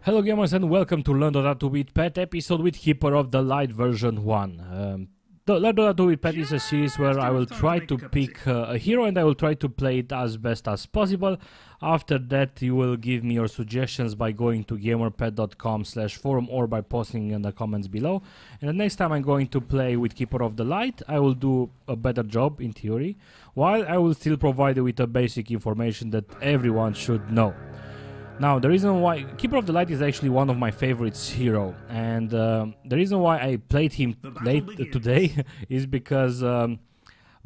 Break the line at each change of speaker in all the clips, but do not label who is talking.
Hello gamers and welcome to Learn Dota 2 with Pet episode with Keeper of the Light version 1. Learn Dota 2 with Pet is a series where I will try to pick a hero and I will try to play it as best as possible. After that you will give me your suggestions by going to gamerpet.com/forum or by posting in the comments below. And the next time I'm going to play with Keeper of the Light, I will do a better job in theory, while I will still provide you with the basic information that everyone should know. Now, the reason why Keeper of the Light is actually one of my favorites hero, and the reason why I played him late today is because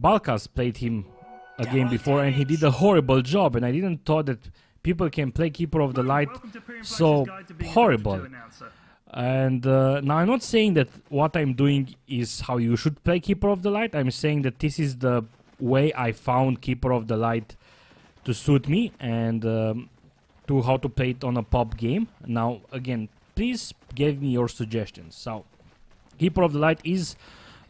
Balkas played him a game before and he did a horrible job, and I didn't thought that people can play Keeper of the Light so horrible. And now I'm not saying that what I'm doing is how you should play Keeper of the Light. I'm saying that this is the way I found Keeper of the Light to suit me, and to how to play it on a pub game. Now again, please give me your suggestions. So Keeper of the Light is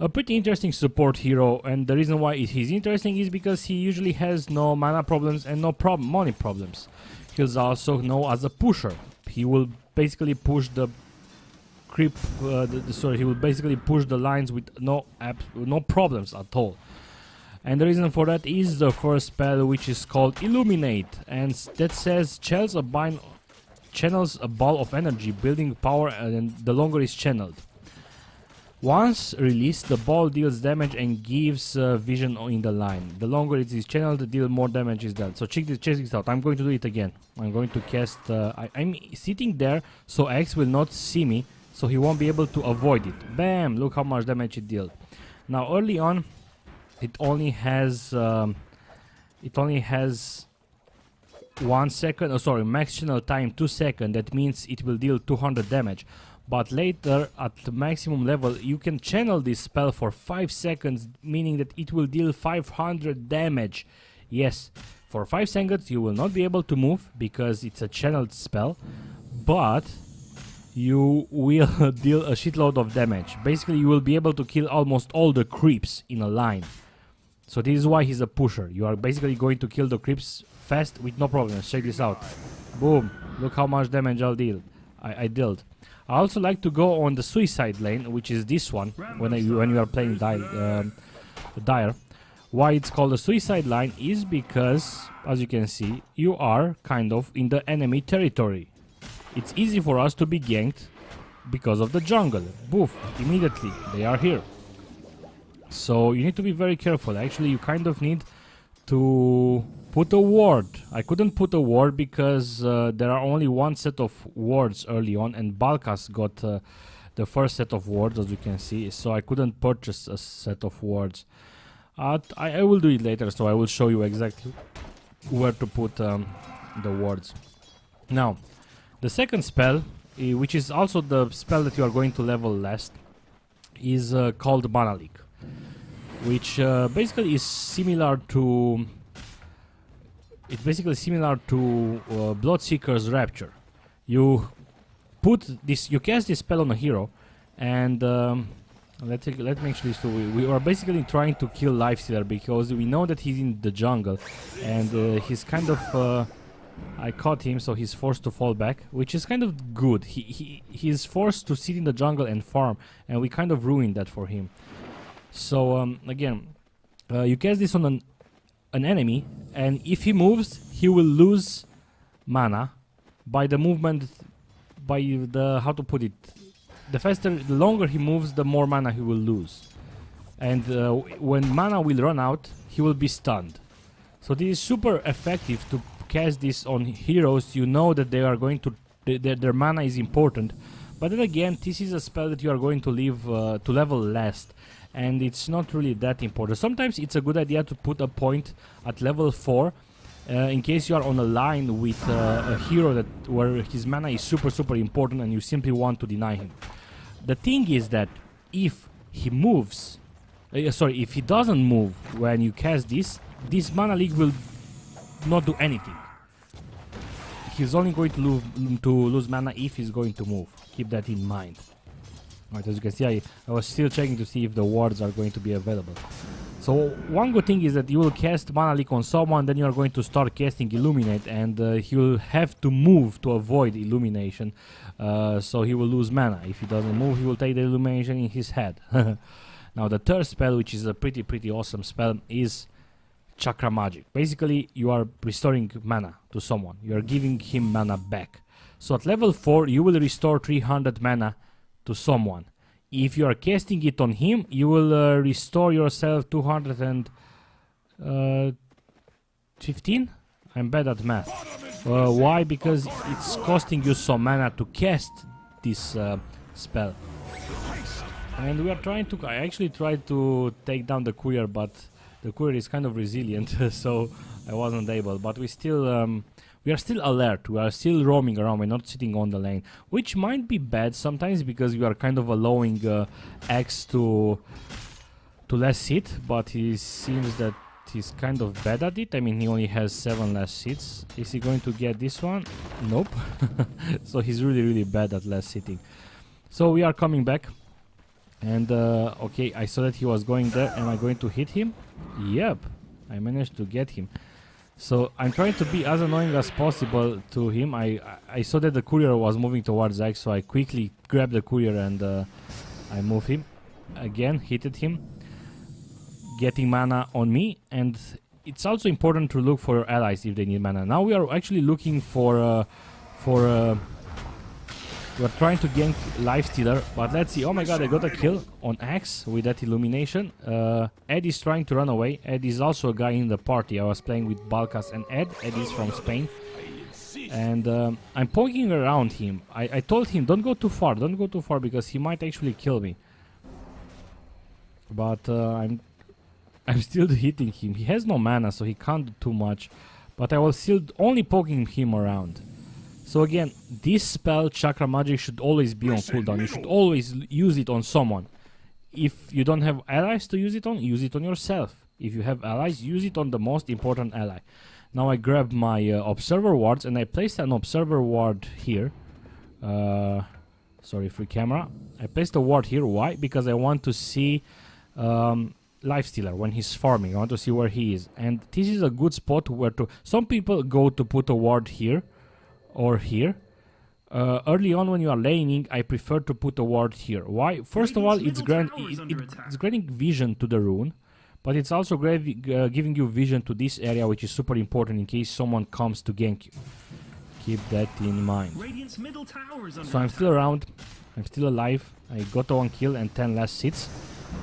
a pretty interesting support hero, and the reason why he's interesting is because he usually has no mana problems and no money problems. He's also known as a pusher. He will basically push the creep, he will basically push the lines with no problems at all. And the reason for that is the first spell, which is called Illuminate, and that says channels a ball of energy, building power, and the longer it's channeled. Once released, the ball deals damage and gives vision in the line. The longer it is channeled, the deal more damage is dealt. So check this out. I'm going to do it again. I'm going to cast. I'm sitting there, so X will not see me, so he won't be able to avoid it. Bam! Look how much damage it dealt. Now early on, it only has 1 second. Oh, sorry, max channel time 2 seconds. That means it will deal 200 damage. But later, at the maximum level, you can channel this spell for 5 seconds, meaning that it will deal 500 damage. Yes, for 5 seconds you will not be able to move because it's a channeled spell, but you will deal a shitload of damage. Basically, you will be able to kill almost all the creeps in a line. So this is why he's a pusher. You are basically going to kill the creeps fast with no problems. Check this out. Boom. Look how much damage I dealt. I also like to go on the suicide lane, which is this one, when you are playing Dire. Why it's called a suicide line is because, as you can see, you are kind of in the enemy territory. It's easy for us to be ganked because of the jungle. Boof, immediately, they are here. So you need to be very careful. Actually, you kind of need to put a ward. I couldn't put a ward because there are only one set of wards early on, and Balkas got the first set of wards, as you can see, so I couldn't purchase a set of wards. I will do it later, so I will show you exactly where to put the wards. Now, the second spell, which is also the spell that you are going to level last, is called Mana Leak, which basically is similar to Bloodseeker's Rapture. You cast this spell on a hero, and let me actually. So we are basically trying to kill Lifestealer because we know that he's in the jungle, and he's kind of. I caught him, so he's forced to fall back, which is kind of good. He's forced to sit in the jungle and farm, and we kind of ruined that for him. So again, you cast this on an enemy, and if he moves, he will lose mana by the movement, by the, how to put it, the longer he moves, the more mana he will lose. And when mana will run out, he will be stunned. So this is super effective to cast this on heroes. You know that they are going to, their mana is important. But then again, this is a spell that you are going to leave to level last, and it's not really that important. Sometimes it's a good idea to put a point at level 4 in case you are on a line with a hero where his mana is super important and you simply want to deny him. The thing is that if he moves, if he doesn't move when you cast this Mana Leak will not do anything. He's only going to lose mana if he's going to move. Keep that in mind. Right, as you can see, I was still checking to see if the wards are going to be available. So one good thing is that you will cast Mana Leak on someone, then you are going to start casting Illuminate, and he will have to move to avoid Illumination, so he will lose mana. If he doesn't move, he will take the Illumination in his head. Now the third spell, which is a pretty awesome spell, is Chakra Magic. Basically, you are restoring mana to someone. You are giving him mana back. So at level 4, you will restore 300 mana to someone. If you are casting it on him, you will restore yourself 215? I'm bad at math. Why? Because it's costing you some mana to cast this spell. And we are trying to... I actually tried to take down the courier, but the courier is kind of resilient, so I wasn't able. But we still... we are still alert, we are still roaming around, we're not sitting on the lane, which might be bad sometimes because we are kind of allowing X to less hit, but he seems that he's kind of bad at it. I mean, he only has 7 less hits. Is he going to get this one? Nope. So he's really bad at less hitting. So we are coming back, and okay, I saw that he was going there. Am I going to hit him? Yep, I managed to get him. So I'm trying to be as annoying as possible to him. I saw that the courier was moving towards X, so I quickly grabbed the courier and I moved him. Again, hitted him, getting mana on me. And it's also important to look for your allies if they need mana. Now we are actually looking for we're trying to gank Lifestealer, but let's see. Oh my god, I got a kill on Axe with that Illumination. Ed is trying to run away. Ed is also a guy in the party. I was playing with Balkas and Ed. Ed is from Spain. And I'm poking around him. I told him, don't go too far because he might actually kill me. But I'm still hitting him. He has no mana, so he can't do too much. But I was still only poking him around. So again, this spell, Chakra Magic, should always be on cooldown. You should always use it on someone. If you don't have allies to use it on yourself. If you have allies, use it on the most important ally. Now I grabbed my observer wards and I placed an observer ward here. Sorry, free camera. I placed a ward here. Why? Because I want to see Lifestealer when he's farming. I want to see where he is. And this is a good spot where to... Some people go to put a ward here or here. Early on when you are laning, I prefer to put a ward here. Why? First of all, it's granting vision to the rune, but it's also giving you vision to this area, which is super important in case someone comes to gank you. Keep that in mind. So I'm still around, I'm still alive. I got 1 kill and 10 last hits.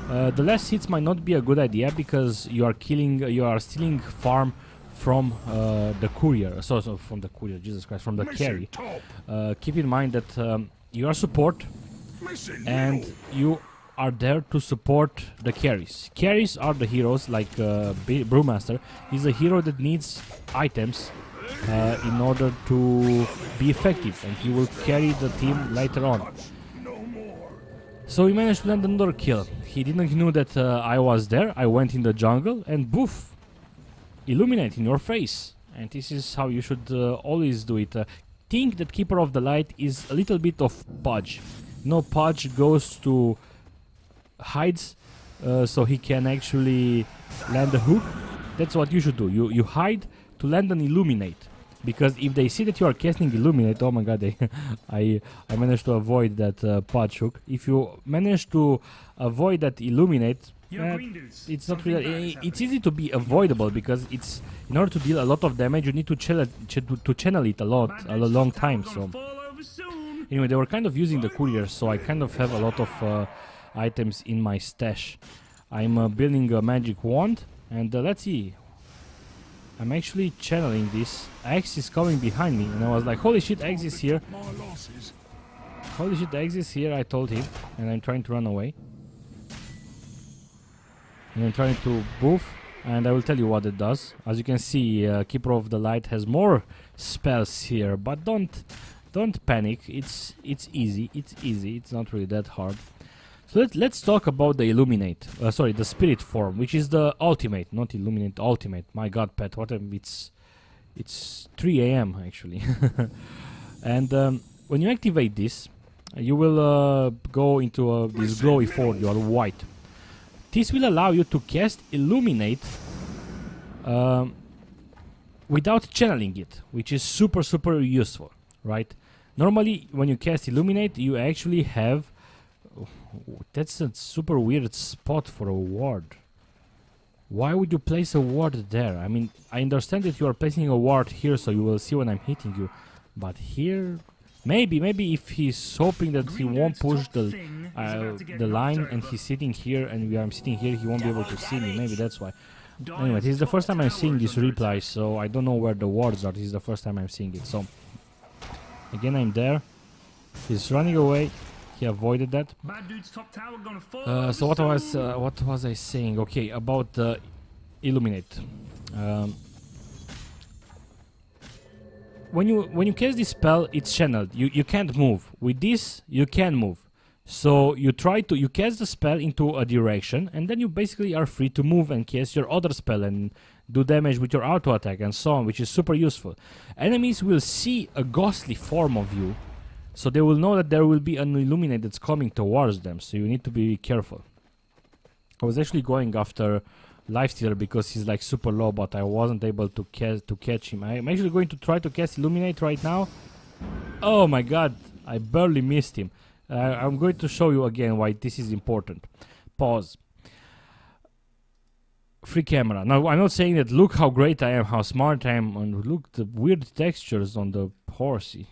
The last hits might not be a good idea because you are stealing farm from the courier, so from the courier, Jesus Christ, from the carry. Keep in mind that you are support and you are there to support the carries. Carries are the heroes, like Brewmaster. He's a hero that needs items in order to be effective, and he will carry the team later on. So we managed to land another kill. He didn't know that I was there. I went in the jungle and boof! Illuminate in your face. And this is how you should always do it. Think that Keeper of the Light is a little bit of Pudge. No, Pudge goes to hides so he can actually land a hook. That's what you should do. You hide to land an Illuminate. Because if they see that you are casting Illuminate, oh my god, I managed to avoid that Pudge hook. If you manage to avoid that Illuminate, it's not really, it's easy to be avoidable because it's, in order to deal a lot of damage, you need to channel it a long time. So anyway, they were kind of using the courier, so I kind of have a lot of items in my stash. I'm building a magic wand, and let's see. I'm actually channeling this. X is coming behind me, and I was like, holy shit, X is here. Holy shit, X is here, I told him, and I'm trying to run away. And I'm trying to boof, and I will tell you what it does. As you can see, Keeper of the Light has more spells here, but don't panic. It's easy. It's not really that hard. So let's talk about the Illuminate. Sorry, the Spirit form, which is the ultimate, not Illuminate, ultimate. My God, Pet, what it's 3 AM actually. And when you activate this, you will go into this glowy form. You are white. this will allow you to cast Illuminate without channeling it, which is super useful, right? Normally, when you cast Illuminate, you actually have... that's a super weird spot for a ward. Why would you place a ward there? I mean, I understand that you are placing a ward here, so you will see when I'm hitting you. But here... Maybe if he's hoping that he won't push the line and he's sitting here and I'm sitting here, he won't be able to see me. Maybe that's why. Anyway, this is the first time I'm seeing this replay, so I don't know where the wards are. This is the first time I'm seeing it. So, again, I'm there. He's running away. He avoided that. So what was I saying? Okay, about the Illuminate. When you cast this spell, it's channeled. You can't move. With this, you can move. So you cast the spell into a direction, and then you basically are free to move and cast your other spell and do damage with your auto attack and so on, which is super useful. Enemies will see a ghostly form of you, so they will know that there will be an Illuminate that's coming towards them. So you need to be careful. I was actually going after Lifestealer because he's like super low, but I wasn't able to catch him. I'm actually going to try to cast Illuminate right now. Oh my god, I barely missed him. I'm going to show you again why this is important. Pause. Free camera. Now, I'm not saying that look how great I am, how smart I am, and look the weird textures on the horsey.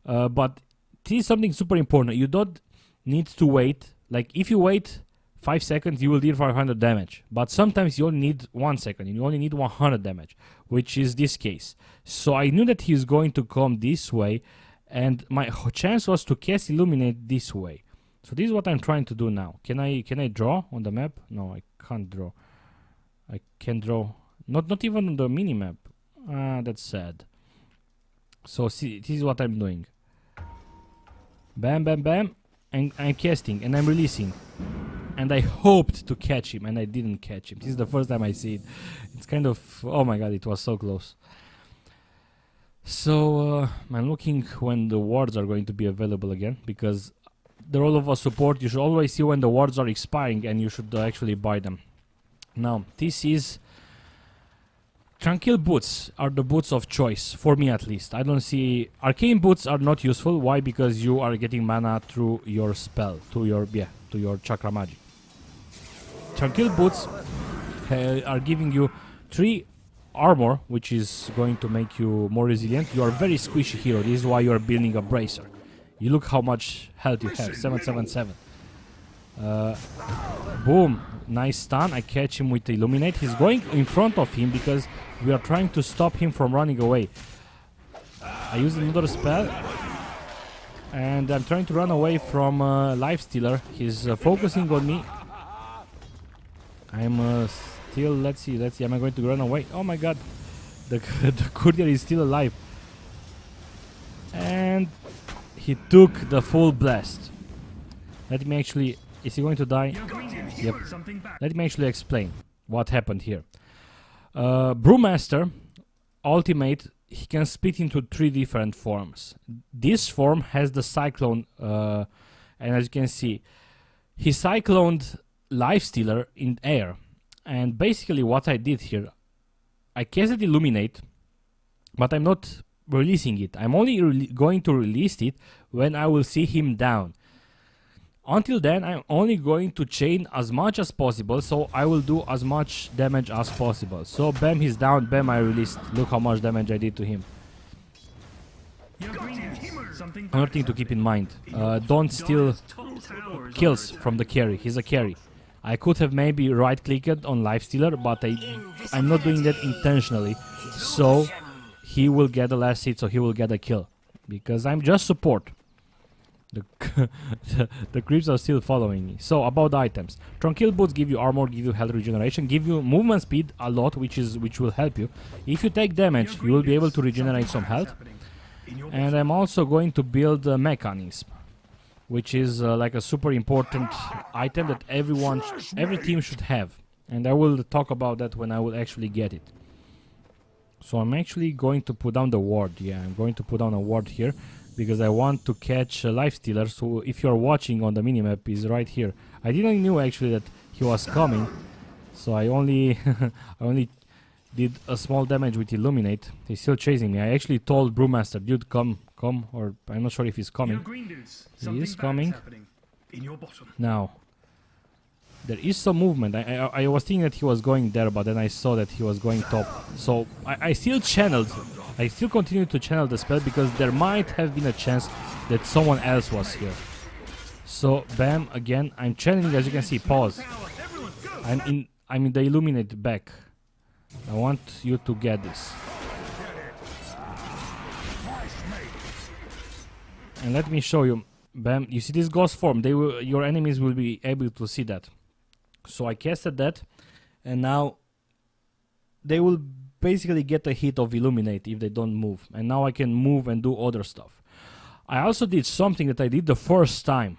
But this is something super important. You don't need to wait. Like, if you wait 5 seconds, you will deal 500 damage. But sometimes you only need 1 second, and you only need 100 damage, which is this case. So I knew that he's going to come this way, and my chance was to cast Illuminate this way. So this is what I'm trying to do now. Can I draw on the map? No, I can't draw. I can't draw. Not even on the mini map. That's sad. So see, this is what I'm doing. Bam, bam, bam, and I'm casting and I'm releasing. And I hoped to catch him, and I didn't catch him. This is the first time I see it. It's kind of, oh my god, it was so close. So I'm looking when the wards are going to be available again, because the role of a support, you should always see when the wards are expiring, and you should actually buy them. Now, this is... Tranquil boots are the boots of choice, for me at least. I don't see... Arcane boots are not useful. Why? Because you are getting mana through your spell, to your Chakra magic. Tranquil boots are giving you 3 armor, which is going to make you more resilient. You are a very squishy hero. This is why you are building a bracer. You look how much health you have, 777. Boom, nice stun. I catch him with the Illuminate. He's going in front of him because we are trying to stop him from running away. I use another spell, and I'm trying to run away from Lifestealer. He's focusing on me. I'm still, let's see, am I going to run away? Oh my god, the courier is still alive. And he took the full blast. Let me actually, is he going to die? Yep. Let me actually explain what happened here. Brewmaster ultimate, he can split into 3 different forms. This form has the Cyclone, and as you can see, he cycloned Lifestealer in air. And basically what I did here, I casted Illuminate, but I'm not releasing it. I'm only going to release it when I will see him down. Until then, I'm only going to chain as much as possible, so I will do as much damage as possible. So bam, he's down, bam, I released. Look how much damage I did to him. Another thing to keep in mind, don't steal kills from the carry. He's a carry. I could have maybe right-clicked on Lifestealer, but I'm not doing that intentionally. So he will get the last hit, so he will get a kill. Because I'm just support. The creeps are still following me. So about the items, Tranquil boots give you armor, give you health regeneration, give you movement speed a lot, which will help you. If you take damage, you will be able to regenerate some health. And I'm also going to build a mechanism, which is like a super important item that every team should have. And I will talk about that when I will actually get it. So I'm actually going to put down the ward. Yeah, I'm going to put down a ward here, because I want to catch a Lifestealer. So if you're watching on the minimap, is right here. I didn't know actually that he was coming. So I only I only did a small damage with Illuminate. He's still chasing me. I actually told Brewmaster, dude, come, or I'm not sure if he's coming. He is coming. Now, there is some movement. I was thinking that he was going there, but then I saw that he was going top. So I still channeled. I still continued to channel the spell because there might have been a chance that someone else was here. So bam, again, I'm channeling, as you can see. Pause. I'm in the Illuminate back. I want you to get this. And let me show you. Bam, you see this ghost form? Your enemies will be able to see that. So I casted that, and now they will basically get a hit of Illuminate if they don't move. And now I can move and do other stuff. I also did something that I did the first time.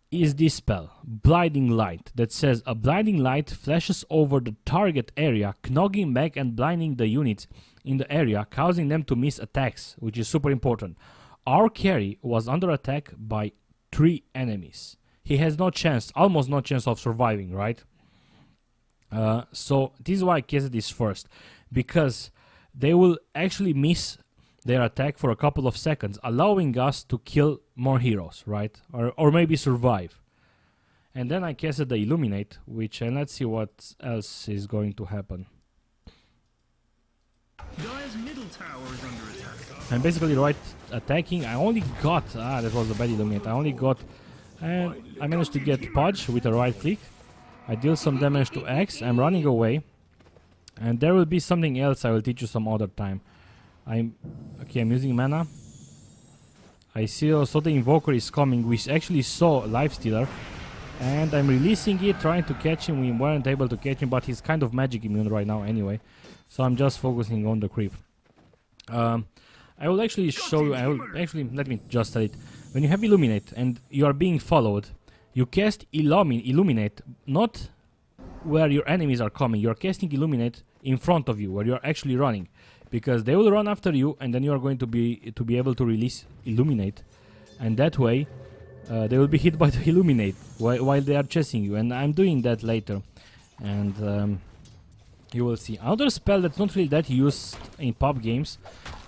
Is this spell, Blinding Light, that says a blinding light flashes over the target area, knocking back and blinding the units in the area, causing them to miss attacks, which is super important. Our carry was under attack by 3 enemies. He has no chance, almost no chance of surviving, right? So this is why I cast this first, because they will actually miss their attack for a couple of seconds, allowing us to kill more heroes, right? Or maybe survive. And then I casted the Illuminate, which, and let's see what else is going to happen.
Dire's middle tower is under attack.
I'm basically right attacking. I only got, that was a bad Illuminate. I only got, and I managed to get Pudge with a right click. I deal some damage to X. I'm running away. And there will be something else I will teach you some other time. I'm using mana. I see also the Invoker is coming. We actually saw Lifestealer. And I'm releasing it, trying to catch him. We weren't able to catch him, but he's kind of magic immune right now anyway. So I'm just focusing on the creep. I will actually show you, let me just tell it. When you have Illuminate and you are being followed, you cast Illuminate not where your enemies are coming. You're casting Illuminate in front of you, where you're actually running. Because they will run after you, and then you are going to be able to release Illuminate. And that way, they will be hit by the Illuminate while they are chasing you. And I'm doing that later. And you will see. Another spell that's not really that used in pub games.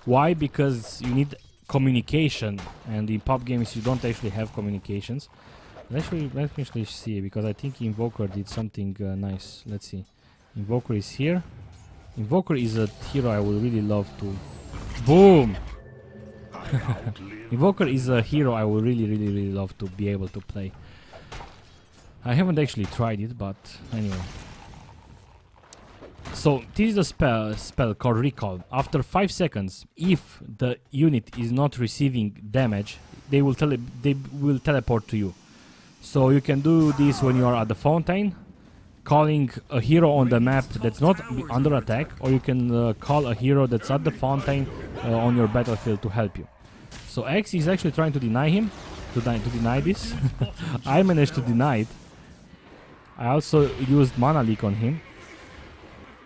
Why? Because you need communication. And in pub games, you don't actually have communications. Let me actually see, because I think Invoker did something nice. Let's see. Invoker is here. Invoker is a hero I would really love to... Boom! Invoker is a hero I would really love to be able to play. I haven't actually tried it, but anyway. So this is a spell called Recall. After 5 seconds, if the unit is not receiving damage, they will teleport to you. So you can do this when you are at the fountain, calling a hero on the map that's not under attack, or you can call a hero that's at the fountain on your battlefield to help you. So X is actually trying to deny him, to deny this. I managed to deny it. I also used Mana Leak on him.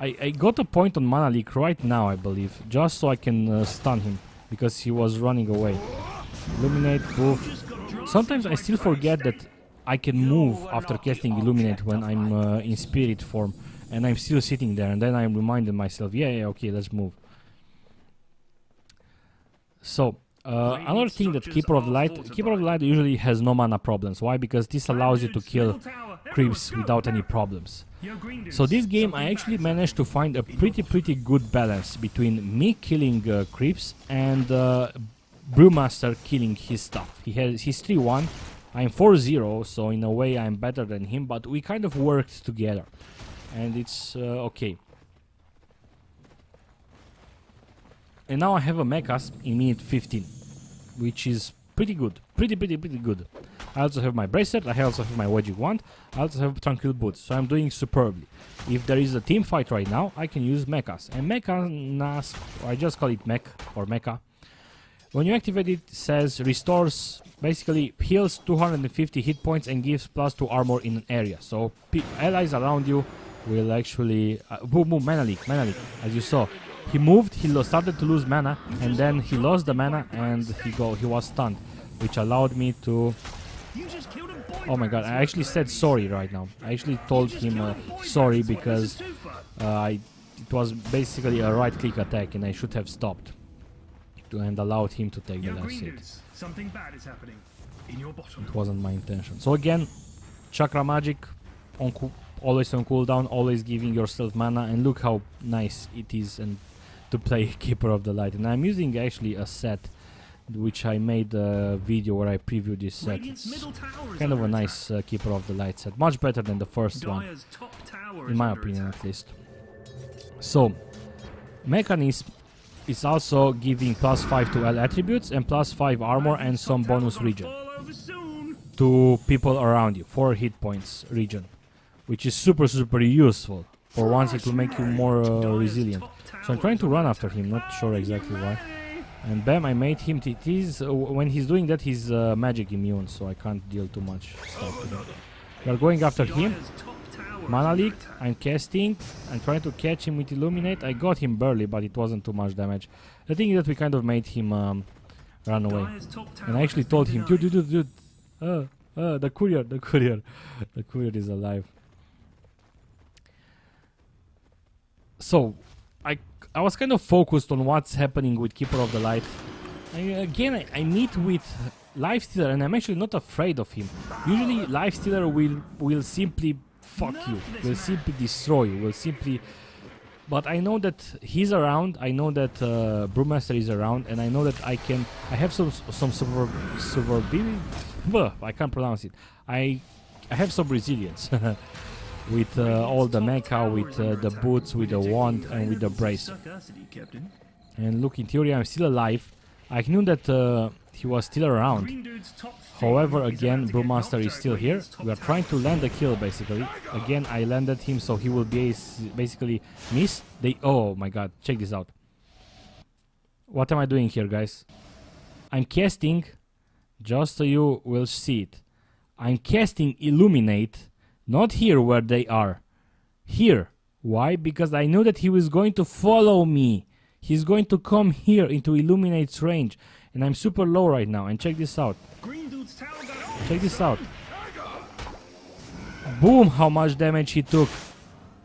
I got a point on Mana Leak right now, I believe, just so I can stun him, because he was running away. Illuminate, poof. Sometimes I still forget that I can move after casting Illuminate when I'm in spirit form, and I'm still sitting there, and then I'm reminding myself, yeah, okay, let's move. So, another thing that Keeper of the Light usually has no mana problems. Why? Because this allows you to kill creeps without any problems. So this game I actually managed to find a pretty good balance between me killing creeps and Brewmaster killing his stuff. He's 3-1. I'm 4-0, so in a way I'm better than him, but we kind of worked together, and it's okay. And now I have a mechas in minute 15, which is pretty good, pretty good. I also have my bracelet, I also have my Wedgie wand, I also have tranquil boots, so I'm doing superbly. If there is a team fight right now, I can use mechas, and mechas, I just call it mech or mecha. When you activate it, it says restores, basically heals 250 hit points and gives +2 armor in an area. So allies around you will actually boom, mana leak. As you saw, he moved, he started to lose mana, and then he lost the mana and he was stunned, which allowed me to Oh my god, I actually said sorry right now. I actually told him sorry because it was basically a right-click attack and I should have stopped and allowed him to take the last hit.
Something bad is happening in your bottom.
It wasn't my intention. So again, Chakra magic, always on cooldown, always giving yourself mana, and look how nice it is and to play Keeper of the Light. And I'm using actually a set which I made a video where I previewed this set. It's kind of a nice Keeper of the Light set, much better than the first one, in my opinion at least. So, Mechanism is also giving +5 to L attributes and +5 armor and some bonus regen to people around you, 4 hit points regen, which is super useful. For once it will make you more resilient. So I'm trying to run after him, not sure exactly why. And bam, I made him. When he's doing that, he's magic immune, so I can't deal too much stuff to him. We are going after him. Mana leak, I'm casting. I'm trying to catch him with Illuminate. I got him barely, but it wasn't too much damage. The thing is that we kind of made him run away. And I actually told him, dude, the courier is alive. So, I was kind of focused on what's happening with Keeper of the Light. I meet with Lifestealer and I'm actually not afraid of him. Usually Lifestealer will simply fuck you, will simply destroy you, will simply... But I know that he's around, I know that Brewmaster is around, and I know that I have some I can't pronounce it. I have some resilience. With all the mecha, with the boots, with the wand, and with the brace. And look, in theory, I'm still alive. I knew that he was still around. However, again, Brewmaster is still here. We are trying to land the kill, basically. Again, I landed him, so he will basically miss. Oh my god, check this out. What am I doing here, guys? I'm casting, just so you will see it. I'm casting Illuminate. Not here where they are. Here. Why? Because I know that he was going to follow me. He's going to come here into Illuminate's range. And I'm super low right now. And check this out. Check this out. Boom! How much damage he took.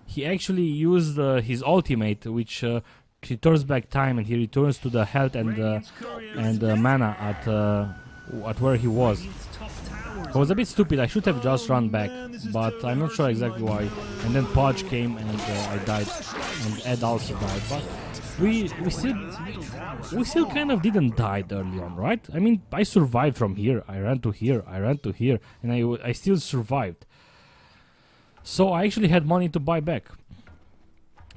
He actually used his ultimate, which returns back time, and he returns to the health and mana at where he was. I was a bit stupid. I should have just run back, but I'm not sure exactly why. And then Podge came and I died, and Ed also died. But we still kind of didn't die early on, right? I mean, I survived from here. I ran to here. I ran to here, and I still survived. So I actually had money to buy back.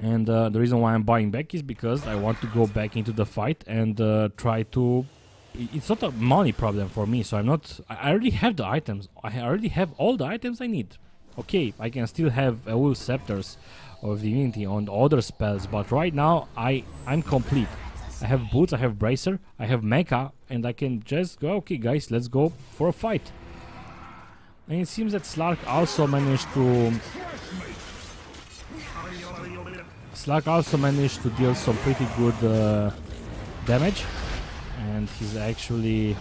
And the reason why I'm buying back is because I want to go back into the fight and try to... It's not a money problem for me, so I'm not... I already have the items. I already have all the items I need. Okay, I can still have Wool Scepters of Divinity on other spells, but right now I'm complete. I have Boots, I have Bracer, I have Mecha, and I can just go, okay guys, let's go for a fight. And it seems that Slark also managed to... deal some pretty good damage. And he's actually...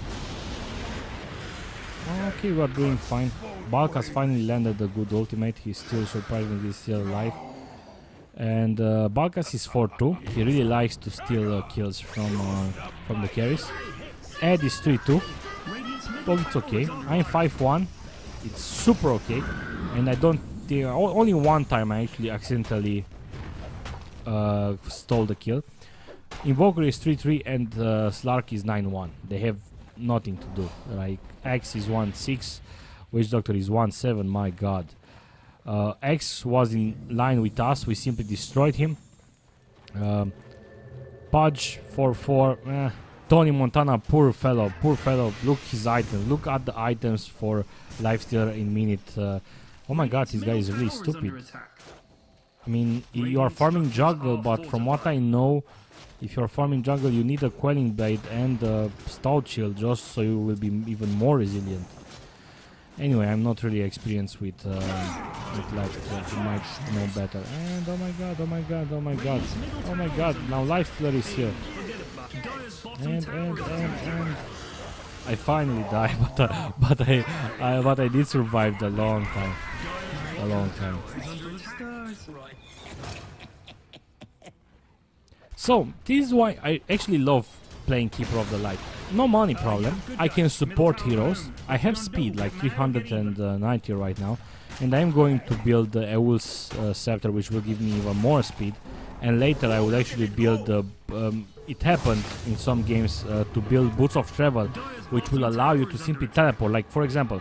Okay, we're doing fine. Balkas finally landed a good ultimate. He's still surprisingly still alive. And Balkas is 4-2. He really likes to steal kills from the carries. Ed is 3-2. Well, it's okay. I'm 5-1. It's super okay. And I don't think... Only one time I actually accidentally stole the kill. Invoker is 3-3 and Slark is 9-1. They have nothing to do. Like X is 1-6, Witch Doctor is 1-7. My god. X was in line with us. We simply destroyed him. Pudge 4-4. Tony Montana, poor fellow. Look his items. Look at the items for Lifestealer in minute. Oh my god, this guy is really stupid. I mean, you are farming jungle, but from what I know, if you're farming jungle, you need a Quelling Blade and a Stout Shield just so you will be even more resilient. Anyway, I'm not really experienced with Lifestealer. You might know better. And oh my god, now Lifestealer is here. And I finally died, but I did survive a long time. A long time. So this is why I actually love playing Keeper of the Light. No money problem. I can support heroes. I have speed like 390 right now, and I'm going to build the Eul's scepter, which will give me even more speed. And later I will actually build the. It happened in some games to build Boots of Travel, which will allow you to simply teleport. Like for example,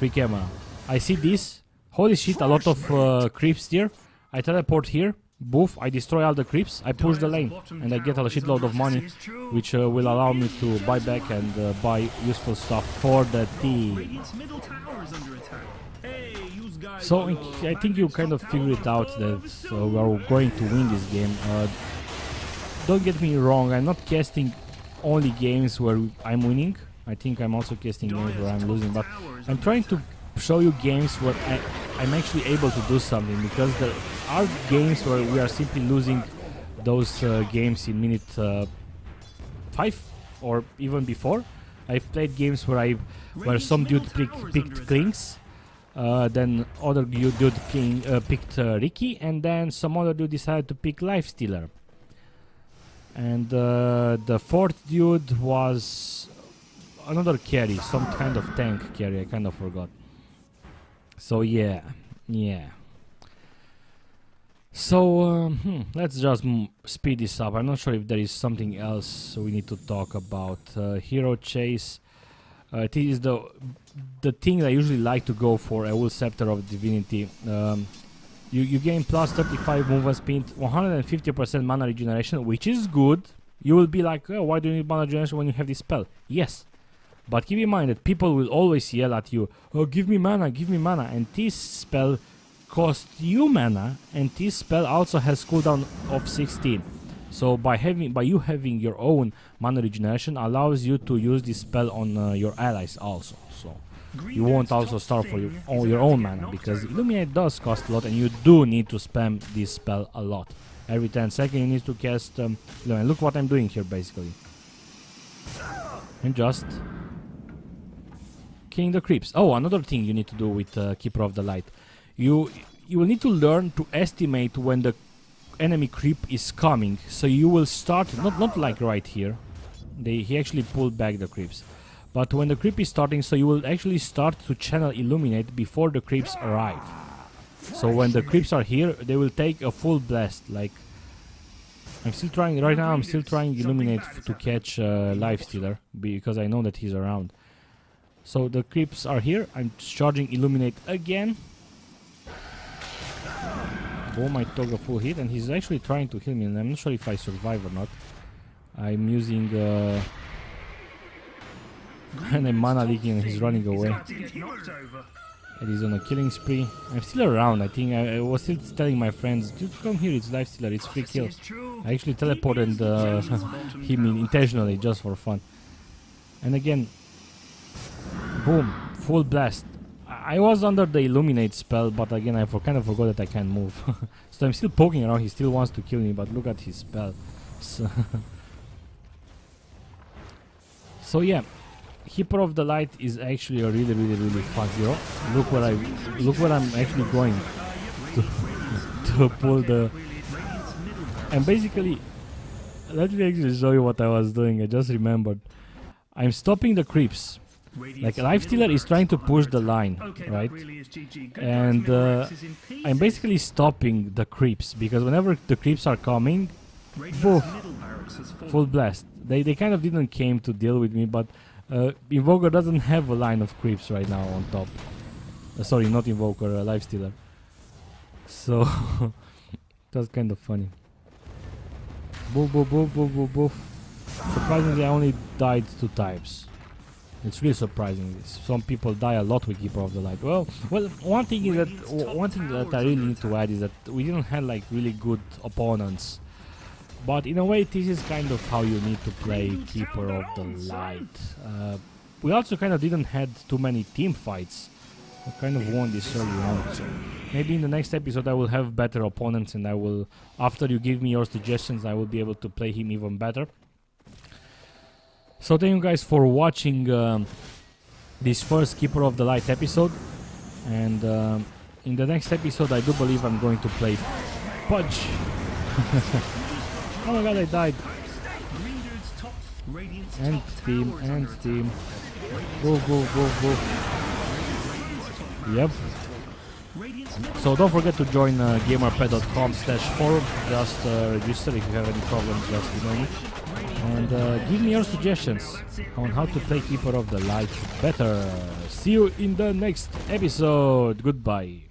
free camera. I see this. Holy shit! A lot of creeps here. I teleport here. Boof, I destroy all the creeps, I push the lane, and I get a shitload of money, which will allow me to buy back and buy useful stuff for the team. So I think you kind of figured it out that we are going to win this game. Don't get me wrong, I'm not casting only games where I'm winning. I think I'm also casting games where I'm losing, but I'm trying to show you games where I'm actually able to do something, because there are games where we are simply losing those games in minute 5 or even before. I've played games where some dude picked Klings, then other dude picked Ricky, and then some other dude decided to pick Lifestealer. And the fourth dude was another carry, some kind of tank carry, I kind of forgot. So yeah. So let's just speed this up. I'm not sure if there is something else we need to talk about. Hero chase. It is the thing I usually like to go for. Eul Scepter of Divinity. You gain plus 35 movement speed, 150% mana regeneration, which is good. You will be like, oh, why do you need mana regeneration when you have this spell? Yes. But keep in mind that people will always yell at you, oh, give me mana, and this spell costs you mana, and this spell also has cooldown of 16. So by you having your own mana regeneration allows you to use this spell on your allies also. So you won't also starve for your own mana, because Illuminate does cost a lot, and you do need to spam this spell a lot. Every 10 seconds you need to cast Illuminate. Look what I'm doing here basically. And just killing the creeps. Oh, another thing you need to do with Keeper of the Light. You will need to learn to estimate when the enemy creep is coming. So you will start, not like right here. He actually pulled back the creeps. But when the creep is starting, so you will actually start to channel Illuminate before the creeps arrive. So when the creeps are here, they will take a full blast. Like, I'm still trying, right now I'm still trying Illuminate to catch Lifestealer, because I know that he's around. So the creeps are here, I'm charging Illuminate again. Boom, I took a full hit, and he's actually trying to heal me, and I'm not sure if I survive or not. I'm using and I'm mana leaking, and he's running away. And he's on a killing spree. I'm still around, I think. I was still telling my friends, dude, come here, it's Lifestealer, it's free kill. I actually teleported him intentionally, just for fun. And again, boom, full blast. I was under the Illuminate spell, but again I kind of forgot that I can't move. So I'm still poking around, he still wants to kill me, but look at his spell. So yeah, Keeper of the Light is actually a really fun hero. Look where I'm actually going to pull the. And basically, let me actually show you what I was doing. I just remembered. I'm stopping the creeps. Like Lifestealer is trying to push the line, right? And I'm basically stopping the creeps, because whenever the creeps are coming, poof, full blast. They kind of didn't came to deal with me, but Invoker doesn't have a line of creeps right now on top. Sorry, not Invoker, Lifestealer. So that's kind of funny. Boof, boof, boof, boof, boof, boof. Surprisingly, I only died 2 times. It's really surprising. Some people die a lot with Keeper of the Light. Well, one thing that I really need to add is that we didn't have like really good opponents. But in a way, this is kind of how you need to play Keeper of the Light. We also kind of didn't had too many team fights. I kind of won this early on. So maybe in the next episode I will have better opponents, and I will, after you give me your suggestions, I will be able to play him even better. So thank you guys for watching this first Keeper of the Light episode, and in the next episode I do believe I'm going to play Pudge. Oh my god, I died. And team. Go. Yep. So don't forget to join GamerPET.com/forum. Just register. If you have any problems, just email me. And give me your suggestions on how to play Keeper of the Light better. See you in the next episode. Goodbye.